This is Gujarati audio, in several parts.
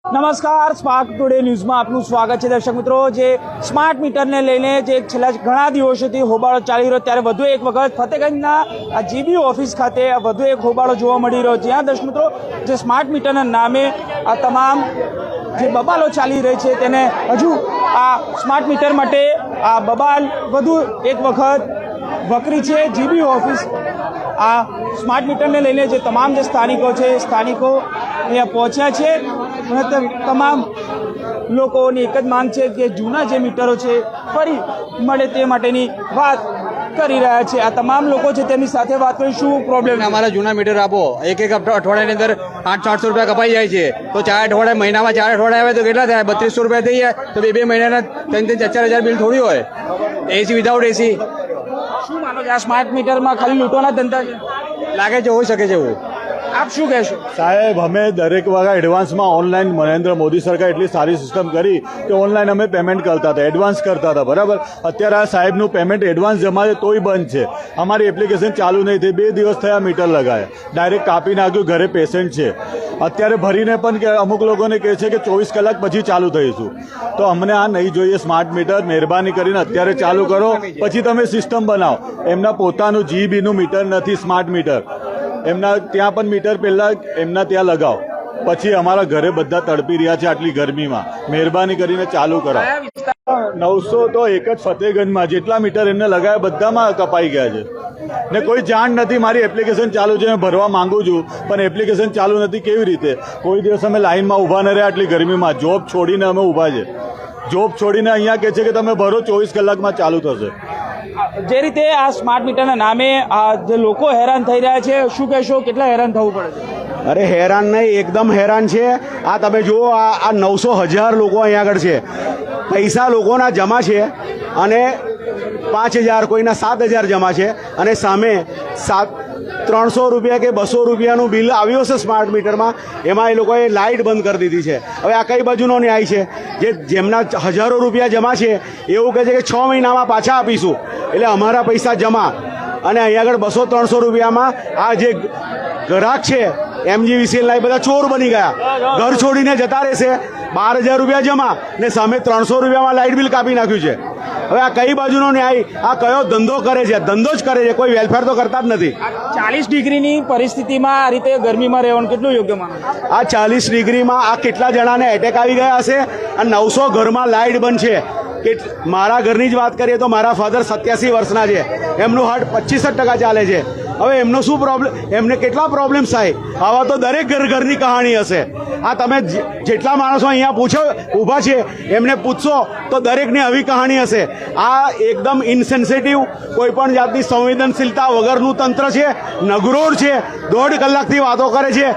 નમસ્કાર, સ્પાર્ક ટુડે ન્યૂઝમાં આપનું સ્વાગત છે દર્શક મિત્રો। જે સ્માર્ટ મીટરને લઈને જે છેલ્લા ઘણા દિવસોથી હોબાળો ચાલી રહ્યો, ત્યારે વધુ એક વખત ફતેગંજના જીબી ઓફિસ ખાતે વધુ એક હોબાળો જોવા મળી રહ્યો, જ્યાં દર્શક મિત્રો જે સ્માર્ટ મીટરના નામે આ તમામ જે બબાલો ચાલી રહી છે તેને હજુ આ સ્માર્ટ મીટર માટે આ બબાલ વધુ એક વખત વકરી છે। જીબી ઓફિસ આ સ્માર્ટ મીટરને લઈને જે તમામ જે સ્થાનિકો છે, સ્થાનિકો અહીંયા પહોંચ્યા છે અને તમામ લોકોની એક જ માંગ છે કે જૂના જે મીટરો છે ફરી મળે તે માટેની વાત કરી રહ્યા છે। આ તમામ લોકો છે તેમની સાથે વાત કરી, શું પ્રોબ્લેમ? અમારા જૂના મીટર આપો। એક અઠવાડિયાની અંદર 800-800 રૂપિયા કપાઈ જાય છે, તો 4 અઠવાડિયા મહિનામાં 4 અઠવાડિયા આવે તો કેટલા થાય? 3200 રૂપિયા થઈ જાય, તો બે મહિનાના 3-4 હજાર બિલ થોડી હોય। એસી વિધાઉટ એસી શું માનો છો આ સ્માર્ટ મીટરમાં ખાલી લૂંટવાના ધંધા છે? લાગે છે, હોઈ શકે છે એવું। આપ શું કહેશો? સાહેબ, અમે દરેક વખત એડવાન્સમાં ઓનલાઈન નરેન્દ્ર મોદી સરકાર એટલી સારી સિસ્ટમ કરી કે ઓનલાઈન અમે પેમેન્ટ કરતા હતા, એડવાન્સ કરતા હતા, બરાબર। અત્યારે આ સાહેબનું પેમેન્ટ એડવાન્સ જમા છે તોય બંધ છે। અમારી એપ્લિકેશન ચાલુ નહીં થઈ, 2 દિવસ થયા મીટર લગાવ્યા, ડાયરેક્ટ કાપી નાખ્યું, ઘરે પેશન્ટ છે। અત્યારે ભરીને પણ કે અમુક લોકોને કહે છે કે 24 કલાક પછી ચાલુ થઈશું, તો અમને આ નહીં જોઈએ સ્માર્ટ મીટર। મહેરબાની કરીને અત્યારે ચાલુ કરો, પછી તમે સિસ્ટમ બનાવો। એમના પોતાનું જીબીનું મીટર નથી સ્માર્ટ મીટર, એમના ત્યાં પણ મીટર પહેલાં એમના ત્યાં લગાવો, પછી અમારા ઘરે બધા તડપી રહ્યા છે આટલી ગરમીમાં। મહેરબાની કરીને ચાલુ કરો। 900 તો એક જ ફતેગંજમાં જેટલા મીટર એમને લગાવ્યા બધામાં કપાઈ ગયા છે ને કોઈ જાણ નથી। મારી એપ્લિકેશન ચાલુ છે, મેં ભરવા માંગુ છું, પણ એપ્લિકેશન ચાલુ નથી, કેવી રીતે? કોઈ દિવસ અમે લાઇનમાં ઊભા ન રહ્યા આટલી ગરમીમાં, જોબ છોડીને અમે ઊભા છે। જોબ છોડીને અહીંયા કહે છે કે તમે ભરો, 24 કલાકમાં ચાલુ થશે। જે રીતે આ સ્માર્ટ મીટરના નામે આ જે લોકો હેરાન થઈ રહ્યા છે, શું કહેશો, કેટલા હેરાન થવું પડે છે? અરે હેરાન નહીં, એકદમ હેરાન છે। આ તમે જુઓ, આ 900,000 લોકો અહીંયા આગળ છે, પૈસા લોકોના જમા છે અને 5,000 કોઈના 7,000 જમા છે, અને સામે 300 રૂપિયા કે 200 રૂપિયાનું બિલ આવ્યું હશે સ્માર્ટ મીટરમાં, એમાં એ લોકોએ લાઇટ બંધ કરી દીધી છે। હવે આ કઈ બાજુનો ન્યાય છે? જેમના હજારો રૂપિયા જમા છે એવું કહે છે કે 6 મહિનામાં પાછા આપીશું, એટલે અમારા પૈસા જમા, અને અહીંયા આગળ 200-300 રૂપિયામાં આ જે ગ્રાહક છે MGVCL એ બધા ચોર બની ગયા, ઘર છોડીને જતા રહેશે। 12,000 રૂપિયા જમા ને સામે 300 રૂપિયામાં લાઇટ બિલ કાપી નાખ્યું છે। હવે આ કઈ બાજુનો ન્યાય? આ કયો ધંધો કરે છે? ધંધો જ કરે છે, કોઈ વેલફેર તો કરતા જ નથી। 40 ડિગ્રીની પરિસ્થિતિમાં આ રીતે ગરમીમાં રહેવાનું કેટલું યોગ્ય માનો? આ 40 ડિગ્રીમાં આ કેટલા જણાને એટેક આવી ગયા હશે, અને 900 ઘરમાં લાઇટ બંધ છે। કે મારા ઘરની જ વાત કરીએ તો મારા ફાધર 87 વર્ષના છે, એમનું હાર્ટ 25% ચાલે છે। હવે એમનો શું પ્રોબ્લેમ, એમને કેટલા પ્રોબ્લેમ્સ થાય? આવા તો દરેક ઘરની કહાણી હશે। આ તમે જેટલા માણસો અહીંયા પૂછો ઊભા છે એમને પૂછશો તો દરેકની આવી કહાણી હશે। આ એકદમ ઇનસેન્સિટિવ, કોઈ પણ જાતની સંવેદનશીલતા વગરનું તંત્ર છે, નગરોળ છે। 1.5 કલાકથી વાતો કરે છે,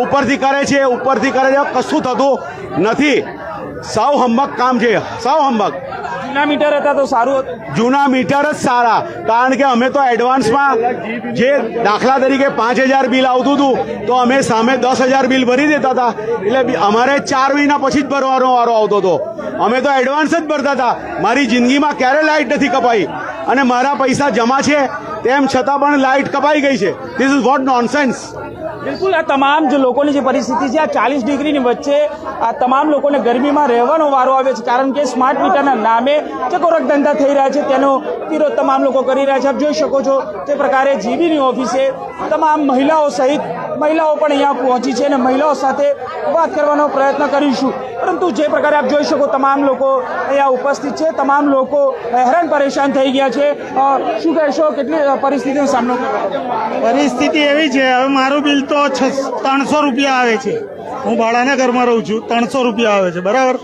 ઉપરથી કરે છે, કશું થતું નથી। સાવ હંબક કામ છે, સાવ હંબક। જૂના મીટર હતા તો સારું હતું, જૂના મીટર જ સારા, કારણ કે અમે તો એડવાન્સમાં જે દાખલા તરીકે 5,000 બિલ આવતું હતું તો અમે સામે 10,000 બિલ ભરી દેતા હતા, એટલે અમારે 4 મહિના પછી જ ભરવાનો વારો આવતો હતો। અમે તો એડવાન્સ જ ભરતા હતા। મારી જિંદગીમાં ક્યારે લાઇટ નથી કપાઈ, અને મારા પૈસા જમા છે તેમ છતાં પણ લાઇટ કપાઈ ગઈ છે। This is what nonsense. બિલકુલ આ તમામ જે લોકોની જે પરિસ્થિતિ છે, આ 40 ડિગ્રીની વચ્ચે આ તમામ લોકોને ગરમીમાં રહેવાનો વારો આવે છે, કારણ કે સ્માર્ટ મીટરના નામે જે કોરક ધંધા થઈ રહ્યા છે તેનો વિરોધ તમામ લોકો કરી રહ્યા છે। આપ જોઈ શકો છો તે પ્રકારે જીબીની ઓફિસે તમામ મહિલાઓ સહિત મહિલાઓ પણ અહીંયા પહોંચી છે અને મહિલાઓ સાથે વાત કરવાનો પ્રયત્ન કરીશું, પરંતુ જે પ્રકારે આપ જોઈ શકો તમામ લોકો અહીંયા ઉપસ્થિત છે, તમામ લોકો હેરાન પરેશાન થઈ ગયા છે। શું કહેશો, કેટલી પરિસ્થિતિનો સામનો કરવો? પરિસ્થિતિ એવી છે, હવે મારું બિલ તો 300 રૂપિયા આવે છે, હું ભાડાના ઘરમાં રહું છું, 300 રૂપિયા આવે છે, બરાબર।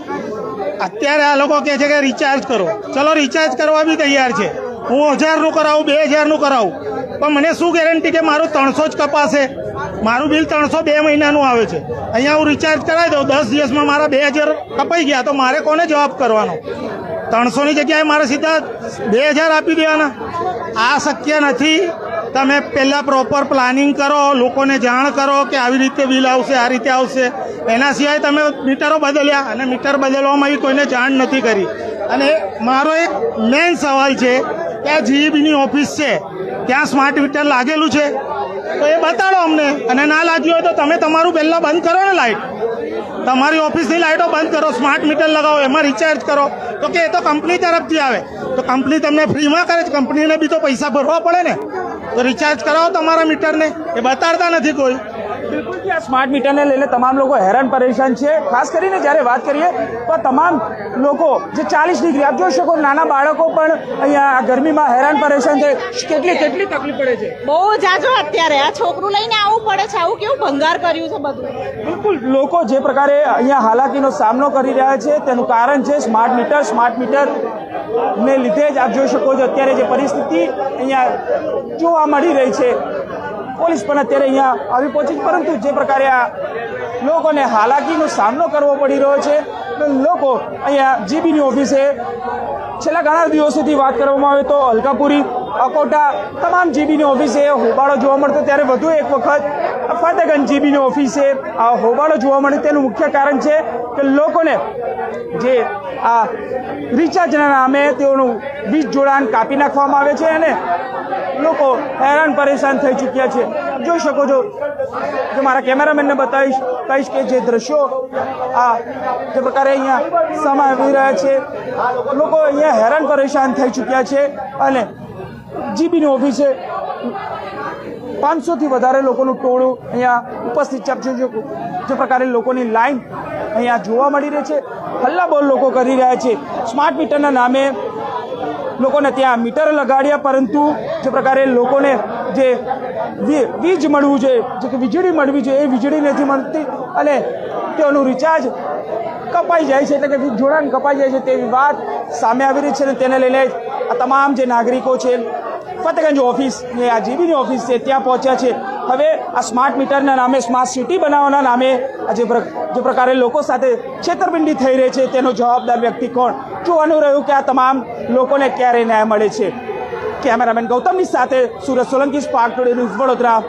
અત્યારે આ લોકો કહે છે કે રિચાર્જ કરો, ચલો રિચાર્જ કરવા બી તૈયાર છે, હું 1000નું કરાવું, 2000નું કરાવું, પણ મને શું ગેરંટી કે મારું 300 જ કપાશે? મારું બિલ 300 2 મહિનાનું આવે છે, અહીંયા હું રિચાર્જ કરાવી દઉં, 10 દિવસમાં મારા 2000 કપાઈ ગયા, તો મારે કોને જવાબ કરવાનો? 300ની જગ્યાએ મારે સીધા 2000 આપી દેવાના? આ શક્ય નથી। તમે પહેલાં પ્રોપર પ્લાનિંગ કરો, લોકોને જાણ કરો કે આવી રીતે બિલ આવશે, આ રીતે આવશે, એના સિવાય તમે મીટરો બદલ્યા, અને મીટર બદલવામાં આવી કોઈને જાણ નથી કરી। અને મારો એક મેઇન સવાલ છે કે આ જીબીની ઓફિસ છે ત્યાં સ્માર્ટ મીટર લાગેલું છે, તો એ બતાડો અમને, અને ના લાગ્યું હોય તો તમે તમારું પહેલાં બંધ કરો ને લાઇટ, તમારી ઓફિસની લાઇટો બંધ કરો, સ્માર્ટ મીટર લગાવો, એમાં રિચાર્જ કરો. તો કે એ તો કંપની તરફથી આવે, તો કંપની તમને ફ્રીમાં કરે છે, કંપનીને બી તો પૈસા ભરવા પડે ને. તો રિચાર્જ કરાવો તમારા મીટરને, એ બતાડતા નથી કોઈ. બિલકુલ કે આ સ્માર્ટ મીટરને લઈને તમામ લોકો હેરાન પરેશાન છે. ખાસ કરીને જ્યારે વાત કરીએ તો તમામ લોકો જે 40 ડિગ્રી, આપ જોઈ શકો નાના બાળકો પણ અહીંયા આ ગરમીમાં હેરાન પરેશાન છે. કેટલી તકલીફ પડે છે. બહુ જાજો અત્યારે આ છોકરું લઈને આવવું પડે છે. આવું કેવું ભંગાર કર્યું છે બધું. બિલકુલ લોકો જે પ્રકારે અહીંયા હાલાકીનો સામનો કરી રહ્યા છે તેનું કારણ છે સ્માર્ટ મીટર ને લીધે જ આપ જોઈ શકો છો અત્યારે જે પરિસ્થિતિ અહીંયા જોવા મળી રહી છે. પોલીસ પણ અત્યારે અહીંયા આવી પહોંચી છે, પરંતુ જે પ્રકારે આ લોકોને હાલાકીનો સામનો કરવો પડી રહ્યો છે, લોકો અહીંયા જીબીની ઓફિસે છેલ્લા ઘણા દિવસોથી વાત કરવામાં આવે તો અલકાપુરી, અકોટા તમામ જીબીની ઓફિસે હોબાળો જોવા મળતો, ત્યારે વધુ એક વખત ફતેગંજ જીબીની ઓફિસે આ હોબાળો જોવા મળે. તેનું મુખ્ય કારણ છે કે લોકોને જે આ રિચાર્જના નામે તેઓનું વીજ જોડાણ કાપી નાખવામાં આવે છે અને લોકો હેરાન પરેશાન થઈ ચૂક્યા છે. જોઈ શકો છો કે મારા કેમેરામેનને કહીશ કે જે દ્રશ્યો આ જે પ્રકારે અહીંયા સામે આવી રહ્યા છે, લોકો અહીંયા હેરાન પરેશાન થઈ ચૂક્યા છે અને જીબીની ઓફિસે 500થી વધારે લોકોનું ટોળું અહીંયા ઉપસ્થિત છે. જે પ્રકારે લોકોની લાઈન અહીંયા જોવા મળી રહી છે, હલ્લાબોલ લોકો કરી રહ્યા છે. સ્માર્ટ મીટરના નામે લોકોને ત્યાં મીટર લગાડ્યા, પરંતુ જે પ્રકારે લોકોને જે વીજ મળવું જોઈએ, જે કે વીજળી મળવી જોઈએ, એ વીજળી નથી મળતી અને તેઓનું રિચાર્જ કપાઈ જાય છે, એટલે કે વીજ જોડાણ કપાઈ જાય છે તેવી વાત સામે આવી રહી છે. અને તેને લઈને આ તમામ જે નાગરિકો છે ફતેગંજ ઓફિસ ને આ જીબીની ઓફિસ છે ત્યાં પહોંચ્યા છે. હવે આ સ્માર્ટ મીટરના નામે, સ્માર્ટ સિટી બનાવવાના નામે જે પ્રકારે લોકો સાથે છેતરપિંડી થઈ રહી છે તેનો જવાબદાર વ્યક્તિ કોણ, જોવાનું રહ્યું કે આ તમામ લોકોને ક્યારે ન્યાય મળે છે. કેમેરામેન ગૌતમની સાથે Surat Solanki, spark today news, Vadodara.